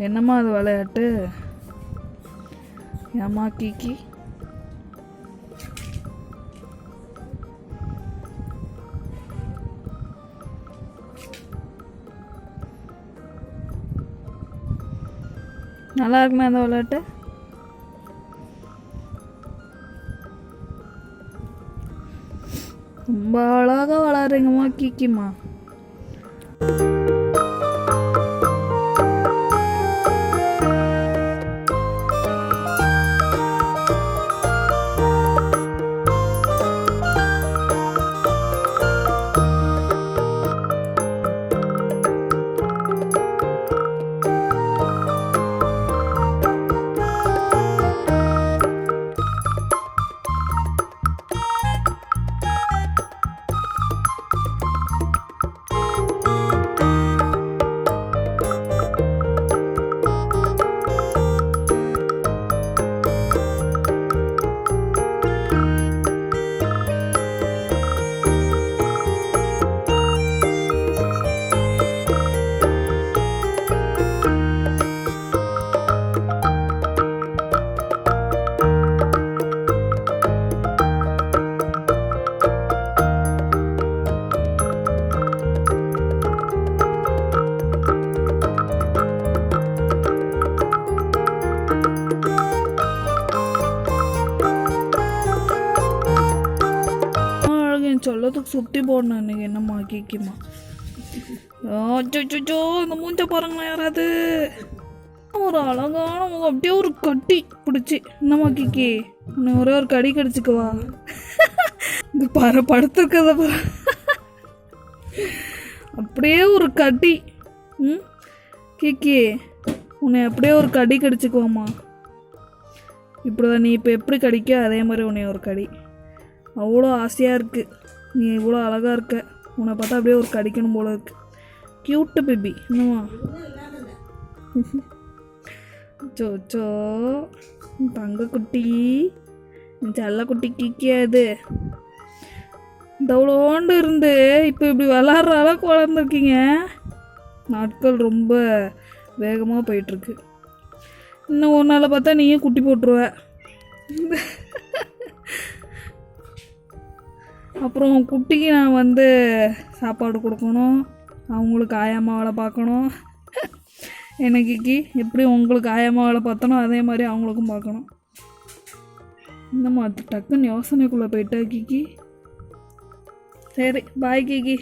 என்னம்மா அது விளையாட்டு? ஏம்மா கீக்கி? நல்லா இருக்குமே அந்த விளையாட்டு. ரொம்ப அழகாக விளாட்றீங்கம்மா கீக்கிம்மா. சொல்லதுக்கு சுட்டி போடணும் இன்னைக்கு. என்னம்மா கீக்கிம்மா? அச்சோ இந்த மூஞ்ச பாருங்களேன் யாராவது. ஒரு அழகான முகம், அப்படியே ஒரு கட்டி பிடிச்சி. என்னம்மா கீக்கி, உன்னை ஒரே ஒரு கடி கடிச்சுக்குவா? இந்த படுத்துருக்கத பாரு, அப்படியே ஒரு கடி. கீக்கி, உன்னை அப்படியே ஒரு கடி கடிச்சுக்குவாம்மா. இப்படிதான் நீ இப்போ எப்படி கடிக்க அதே மாதிரி உன்னை ஒரு கடி. அவ்வளோ ஆசையாக இருக்குது. நீ இவ்வளோ அழகாக இருக்க. உன்னை பார்த்தா அப்படியே ஒரு கடிக்கணும் போல இருக்கு. Cute baby. என்னம்மா? சோச்சோ தங்க குட்டி, செல்ல குட்டி கீக்கியாது. இந்த அவ்வளோண்டு இருந்து இப்போ இப்படி விளாட்ற அளவுக்கு வளர்ந்துருக்கீங்க. நாட்கள் ரொம்ப வேகமாக போயிட்டுருக்கு. இன்னும் ஒரு நாளை பார்த்தா நீயும் குட்டி போட்டுருவ. அப்புறம் குட்டிக்கு நான் சாப்பாடு கொடுக்கணும், அவங்களுக்கு ஆயாம்மா வேலை பார்க்கணும். எனக்கு எப்படி உங்களுக்கு ஆயாம்மா வேலை பார்த்தனோ அதே மாதிரி அவங்களுக்கும் பார்க்கணும். இன்னும் அது டக்குன்னு யோசனைக்குள்ளே போயிட்டா கீக்கி. சரி பாய் கீக்கி.